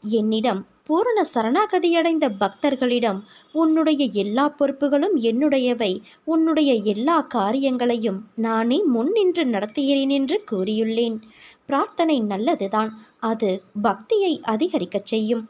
என்னிடம் பூரண சரணாகதியடைந்த பக்தர்களிடம் உன்னுடைய எல்லா பொறுப்புகளும் என்னுடையவை, உன்னுடைய எல்லா காரியங்களையும் நானே முன்னின்று நடத்துகிறேன் என்று கூறியுள்ளேன். பிரார்த்தனை நல்லதுதான், அது பக்தியை அதிகரிக்கச் செய்யும்.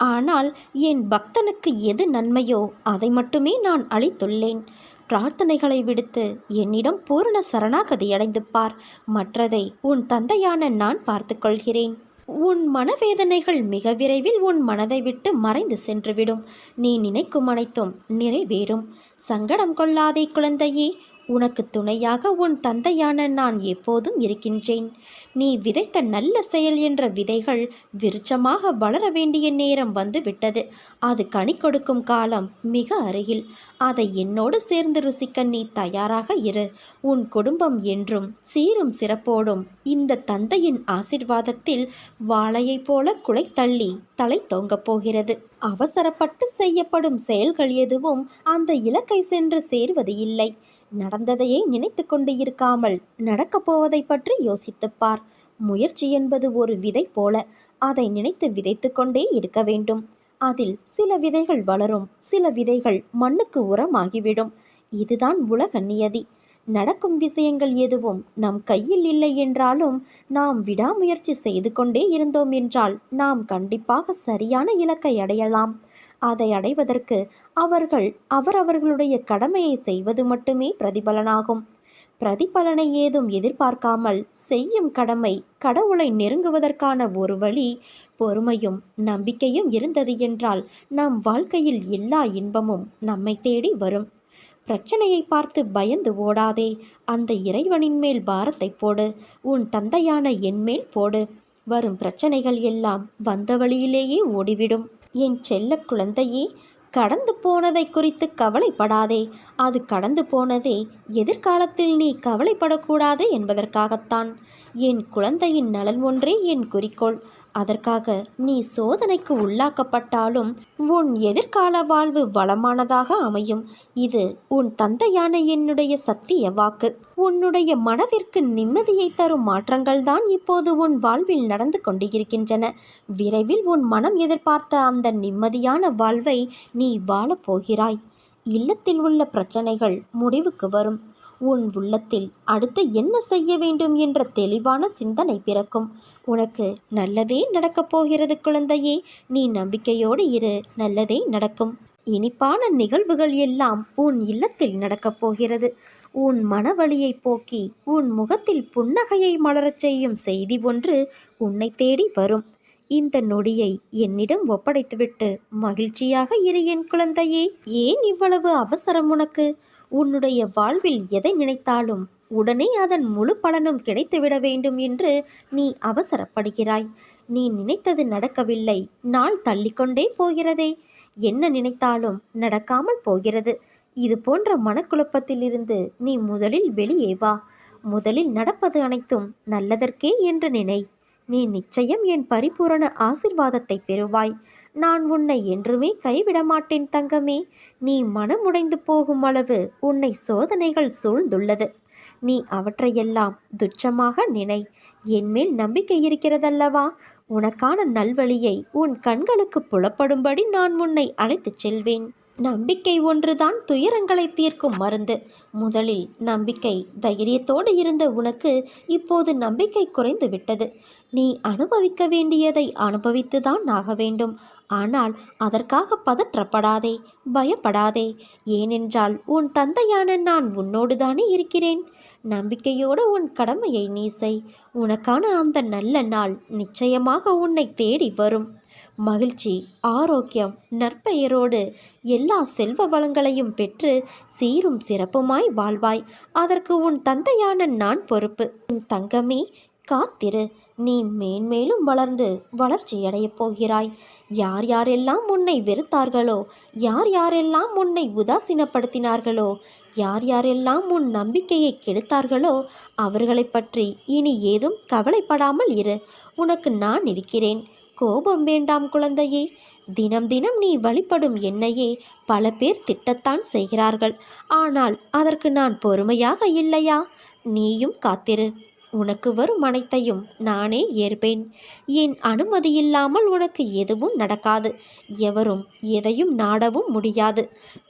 ஆனால் என் பக்தனுக்கு எது நன்மையோ அதை மட்டுமே நான் அளித்துள்ளேன். பிரார்த்தனைகளை விடுத்து என்னிடம் பூரண சரணாகதியடைந்து பார். மற்றதை உன் தந்தையான நான் பார்த்துக்கொள்கிறேன். உன் மனவேதனைகள் மிக விரைவில் உன் மனதை விட்டு மறைந்து சென்றுவிடும். நீ நினைக்கும் அனைத்தும் நிறைவேறும். சங்கடம் கொள்ளாதே குழந்தையே. உனக்கு துணையாக உன் தந்தையான நான் எப்போதும் இருக்கின்றேன். நீ விதைத்த நல்ல செயல் என்ற விதைகள் விருட்சமாக வளர வேண்டிய நேரம் வந்துவிட்டது. அது கனி கொடுக்கும் காலம் மிக அருகில். அதை என்னோடு சேர்ந்து ருசிக்க நீ தயாராக இரு. உன் குடும்பம் என்றும் சீரும் சிறப்போடும் இந்த தந்தையின் ஆசிர்வாதத்தில் வாழையைப் போல குலை தள்ளி தலை தோங்கப் போகிறது. அவசரப்பட்டு செய்யப்படும் செயல்கள் எதுவும் அந்த இலக்கை சென்று சேர்வது இல்லை. நடந்ததையே நினைத்து கொண்டு இருக்காமல் நடக்கப் போவதை பற்றி யோசித்துப்பார். முயற்சி என்பது ஒரு விதை போல. அதை நினைத்து விதைத்து கொண்டே இருக்க வேண்டும். அதில் சில விதைகள் வளரும், சில விதைகள் மண்ணுக்கு உரமாகிவிடும். இதுதான் உலக நியதி. நடக்கும் விஷயங்கள் எதுவும் நம் கையில் இல்லை என்றாலும் நாம் விடாமுயற்சி செய்து கொண்டே இருந்தோம் என்றால் நாம் கண்டிப்பாக சரியான இலக்கை அடையலாம். அதை அடைவதற்கு அவரவர்களுடைய கடமையை செய்வது மட்டுமே பிரதிபலனாகும். பிரதிபலனை ஏதும் எதிர்பார்க்காமல் செய்யும் கடமை கடவுளை நெருங்குவதற்கான ஒரு வழி. பொறுமையும் நம்பிக்கையும் இருந்தது என்றால் நம் வாழ்க்கையில் எல்லா இன்பமும் நம்மை தேடி வரும். பிரச்சனையை பார்த்து பயந்து ஓடாதே. அந்த இறைவனின் மேல் பாரத்தை போடு. உன் தந்தையான என்மேல் போடு. வரும் பிரச்சனைகள் எல்லாம் வந்த வழியிலேயே ஓடிவிடும். என் செல்ல குழந்தையே, கடந்து போனதை குறித்து கவலைப்படாதே. அது கடந்து போனதே எதிர்காலத்தில் நீ கவலைப்படக்கூடாது என்பதற்காகத்தான். என் குழந்தையின் நலன் ஒன்றே என் குறிக்கோள். அதற்காக நீ சோதனைக்கு உள்ளாக்கப்பட்டாலும் உன் எதிர்கால வாழ்வு வளமானதாக அமையும். இது உன் தந்தையான என்னுடைய சத்திய வாக்கு. உன்னுடைய மனதிற்கு நிம்மதியை தரும் மாற்றங்கள் தான் இப்போது உன் வாழ்வில் நடந்து கொண்டிருக்கின்றன. விரைவில் உன் மனம் எதிர்பார்த்த அந்த நிம்மதியான வாழ்வை நீ வாழப்போகிறாய். இல்லத்தில் உள்ள பிரச்சனைகள் முடிவுக்கு வரும். உன் உள்ளத்தில் அடுத்து என்ன செய்ய வேண்டும் என்ற தெளிவான சிந்தனை பிறக்கும். உனக்கு நல்லதே நடக்கப் போகிறது குழந்தையே. நீ நம்பிக்கையோடு இரு. நல்லதே நடக்கும். இனிப்பான நிகழ்வுகள் எல்லாம் உன் இல்லத்தில் நடக்கப் போகிறது. உன் மனவழியை போக்கி உன் முகத்தில் புன்னகையை மலரச் செய்யும் செய்தி ஒன்று உன்னை தேடி வரும். இந்த நொடியை என்னிடம் ஒப்படைத்துவிட்டு மகிழ்ச்சியாக இரு என் குழந்தையே. ஏன் இவ்வளவு அவசரம் உனக்கு? உன்னுடைய வாழ்வில் எதை நினைத்தாலும் உடனே அதன் முழு பலனும் கிடைத்துவிட வேண்டும் என்று நீ அவசரப்படுகிறாய். நீ நினைத்தது நடக்கவில்லை. நாள் தள்ளிக்கொண்டே போகிறதே. என்ன நினைத்தாலும் நடக்காமல் போகிறது. இது போன்ற மனக்குழப்பத்திலிருந்து நீ முதலில் வெளியே வா. முதலில் நடப்பது அனைத்தும் நல்லதற்கே என்று நினை. நீ நிச்சயம் என் பரிபூரண ஆசிர்வாதத்தை பெறுவாய். நான் உன்னை என்றுமே கைவிட மாட்டேன் தங்கமே. நீ மனமுடைந்து போகும் அளவு உன்னை சோதனைகள் சூழ்ந்துள்ளது. நீ அவற்றையெல்லாம் துச்சமாக நினை. என்மேல் நம்பிக்கை இருக்கிறதல்லவா? உனக்கான நல்வழியை உன் கண்களுக்கு புலப்படும்படி நான் உன்னை அழைத்துச் செல்வேன். நம்பிக்கை ஒன்றுதான் துயரங்களை தீர்க்கும் மருந்து. முதலில் நம்பிக்கை தைரியத்தோடு இருந்த உனக்கு இப்போது நம்பிக்கை குறைந்து விட்டது. நீ அனுபவிக்க வேண்டியதை அனுபவித்துதான் ஆக வேண்டும். ஆனால் அதற்காக பதற்றப்படாதே, பயப்படாதே. ஏனென்றால் உன் தந்தையான நான் உன்னோடு தானே இருக்கிறேன். நம்பிக்கையோடு உன் கடமையை நீ செய். உனக்கான அந்த நல்ல நாள் நிச்சயமாக உன்னை தேடி வரும். மகிழ்ச்சி, ஆரோக்கியம், நற்பெயரோடு எல்லா செல்வ வளங்களையும் பெற்று சீரும் சிறப்புமாய் வாழ்வாய். அதற்கு உன் தந்தையான நான் பொறுப்பு. உன் தங்கமே, காத்திரு. நீ மேன்மேலும் வளர்ந்து வளர்ச்சியடையப் போகிறாய். யார் யாரெல்லாம் உன்னை வெறுத்தார்களோ, யார் யாரெல்லாம் உன்னை உதாசீனப்படுத்தினார்களோ, யார் யாரெல்லாம் உன் நம்பிக்கையை கெடுத்தார்களோ அவர்களை பற்றி இனி ஏதும் கவலைப்படாமல் இரு. உனக்கு நான் இருக்கிறேன். கோபம் வேண்டாம் குழந்தையே. தினம் தினம் நீ வழிபடும் என்னையே பல பேர் திட்டத்தான் செய்கிறார்கள். ஆனால் அதற்கு நான் பொறுமையாக இல்லையா? நீயும் காத்திரு. உனக்கு வரும் அனைத்தையும் நானே ஏற்பேன். என் அனுமதியில்லாமல் உனக்கு எதுவும் நடக்காது. எவரும் எதையும் நாடவும் முடியாது.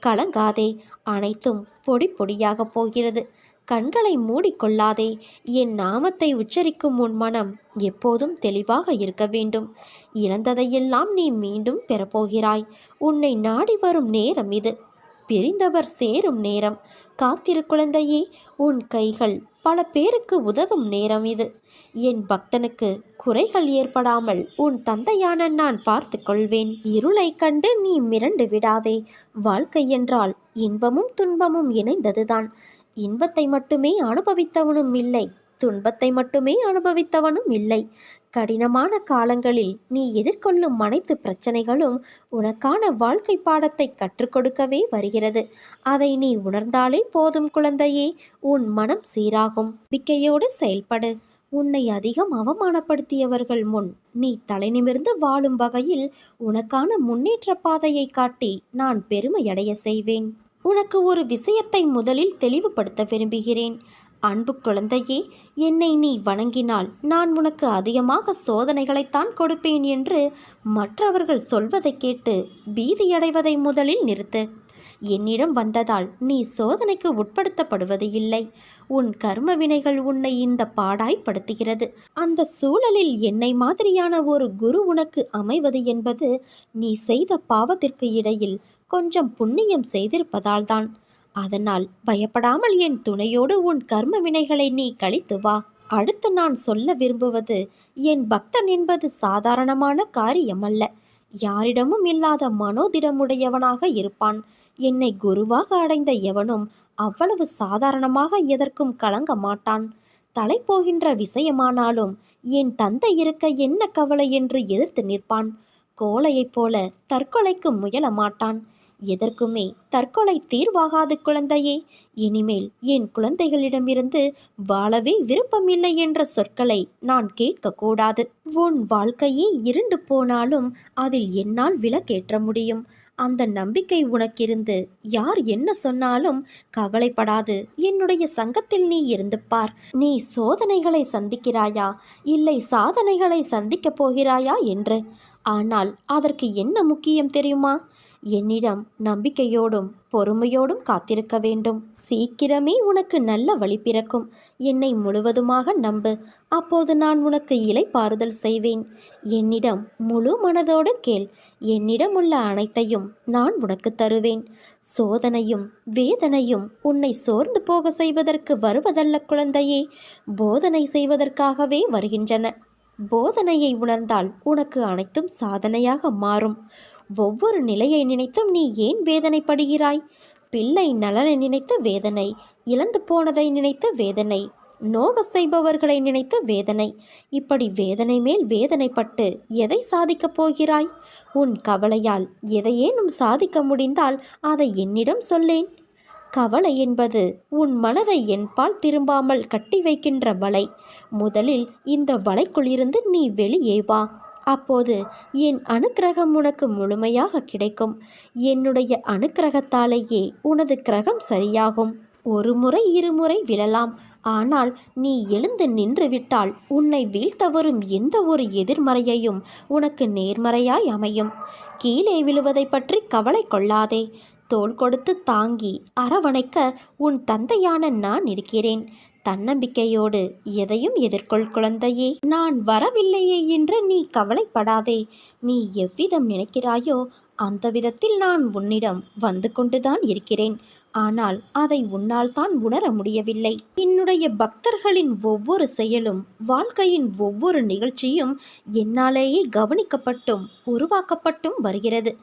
கலங்காதே, அனைத்தும் பொடி பொடியாகப் போகிறது. கண்களை மூடிக்கொள்ளாதே. என் நாமத்தை உச்சரிக்கும் உன் மனம் எப்போதும் தெளிவாக இருக்க வேண்டும். இழந்ததையெல்லாம் நீ மீண்டும் பெறப்போகிறாய். உன்னை நாடி வரும் நேரம் இது. பிரிந்தவர் சேரும் நேரம். காத்திரு குழந்தையே, உன் கைகள் பல பேருக்கு உதவும் நேரம் இது. என் பக்தனுக்கு குறைகள் ஏற்படாமல் உன் தந்தையான நான் பார்த்து கொள்வேன். இருளை கண்டு நீ மிரண்டு விடாதே. வாழ்க்கை என்றால் இன்பமும் துன்பமும் இணைந்ததுதான். இன்பத்தை மட்டுமே அனுபவித்தவனும் இல்லை, துன்பத்தை மட்டுமே அனுபவித்தவனும் இல்லை. கடினமான காலங்களில் நீ எதிர்கொள்ளும் அனைத்து பிரச்சனைகளும் உனக்கான வாழ்க்கை பாடத்தை கற்றுக் கொடுக்கவே வருகிறது. அதை நீ உணர்ந்தாலே போதும் குழந்தையே, உன் மனம் சீராகும். நம்பிக்கையோடு செயல்படு. உன்னை அதிகம் அவமானப்படுத்தியவர்கள் முன் நீ தலைநிமிர்ந்து வாழும் வகையில் உனக்கான முன்னேற்ற பாதையை காட்டி நான் பெருமையடைய செய்வேன். உனக்கு ஒரு விஷயத்தை முதலில் தெளிவுபடுத்த விரும்புகிறேன். அன்பு குழந்தையே, என்னை நீ வணங்கினால் நான் உனக்கு அதிகமாக சோதனைகளைத்தான் கொடுப்பேன் என்று மற்றவர்கள் சொல்வதை கேட்டு பீதியடைவதை முதலில் நிறுத்து. என்னிடம் வந்ததால் நீ சோதனைக்கு உட்படுத்தப்படுவது இல்லை. உன் கர்ம வினைகள் உன்னை இந்த பாடாய்ப்படுத்துகிறது. அந்த சூழலில் என்னை மாதிரியான ஒரு குரு உனக்கு அமைவது என்பது நீ செய்த பாவத்திற்கு இடையில் கொஞ்சம் புண்ணியம் செய்திருப்பதால்தான். அதனால் பயப்படாமல் என் துணையோடு உன் கர்ம வினைகளை நீ கழித்து வா. அடுத்து நான் சொல்ல விரும்புவது, என் பக்தன் என்பது சாதாரணமான காரியமல்ல. யாரிடமும் இல்லாத மனோதிடமுடையவனாக இருப்பான். என்னை குருவாக அடைந்த எவனும் அவ்வளவு சாதாரணமாக எதற்கும் கலங்க மாட்டான். தலை போகின்ற விஷயமானாலும் என் தந்தை இருக்க என்ன கவலை என்று எதிர்த்து நிற்பான். கோழையைப் போல தற்கொலைக்கு முயல மாட்டான். எதற்குமே தற்கொலை தீர்வாகாது குழந்தையே. இனிமேல் என் குழந்தைகளிடமிருந்து வாழவே விருப்பமில்லை என்ற சொற்களை நான் கேட்கக்கூடாது. உன் வாழ்க்கையே இருண்டு போனாலும் அதில் என்னால் விளக்கேற்ற முடியும். அந்த நம்பிக்கை உனக்கிருந்து யார் என்ன சொன்னாலும் கவலைப்படாது. என்னுடைய சங்கத்தில் நீ இருந்து பார். நீ சோதனைகளை சந்திக்கிறாயா, இல்லை சாதனைகளை சந்திக்கப் போகிறாயா என்று. ஆனால் அதற்கு என்ன முக்கியம் தெரியுமா? என்னிடம் நம்பிக்கையோடும் பொறுமையோடும் காத்திருக்க வேண்டும். சீக்கிரமே உனக்கு நல்ல வழி பிறக்கும். என்னை முழுவதுமாக நம்பு. அப்போது நான் உனக்கு இளைப்பாறுதல் செய்வேன். என்னிடம் முழு மனதோடு கேள். என்னிடம் உள்ள அனைத்தையும் நான் உனக்கு தருவேன். சோதனையும் வேதனையும் உன்னை சோர்ந்து போக செய்வதற்கு வருவதல்ல குழந்தையே, போதனை செய்வதற்காகவே வருகின்றன. போதனையை உணர்ந்தால் உனக்கு அனைத்தும் சாதனையாக மாறும். ஒவ்வொரு நிலையை நினைத்தும் நீ ஏன் வேதனைப்படுகிறாய்? பிள்ளை நலனை நினைத்து வேதனை, இழந்து போனதை நினைத்து வேதனை, நோக செய்பவர்களை நினைத்து வேதனை. இப்படி வேதனை மேல் வேதனைப்பட்டு எதை சாதிக்கப் போகிறாய்? உன் கவலையால் எதையேனும் சாதிக்க முடிந்தால் அதை என்னிடம் சொல்லேன். கவலை என்பது உன் மனதை என்பால் திரும்பாமல் கட்டி வைக்கின்ற வலை. முதலில் இந்த வலைக்குள்ளிருந்து நீ வெளியே வா. அப்போது என் அனுக்கிரகம் உனக்கு முழுமையாக கிடைக்கும். என்னுடைய அனுக்கிரகத்தாலேயே உனது கிரகம் சரியாகும். ஒரு முறை இருமுறை விழலாம், ஆனால் நீ எழுந்து நின்று விட்டால் உன்னை வீழ்த்த வரும் எந்த ஒரு எதிர்மறையையும் உனக்கு நேர்மறையாய் அமையும். கீழே விழுவதை பற்றி கவலை கொள்ளாதே. தோள் கொடுத்து தாங்கி அரவணைக்க உன் தந்தையான நான் இருக்கிறேன். தன்னம்பிக்கையோடு எதையும் எதிர்கொள் குழந்தையே. நான் வரவில்லையே என்று நீ கவலைப்படாதே. நீ எவ்விதம் நினைக்கிறாயோ அந்த விதத்தில் நான் உன்னிடம் வந்து கொண்டுதான் இருக்கிறேன். ஆனால் அதை உன்னால் தான் உணர முடியவில்லை. என்னுடைய பக்தர்களின் ஒவ்வொரு செயலும், வாழ்க்கையின் ஒவ்வொரு நிகழ்ச்சியும் என்னாலேயே கவனிக்கப்பட்டும் உருவாக்கப்பட்டும் வருகிறது.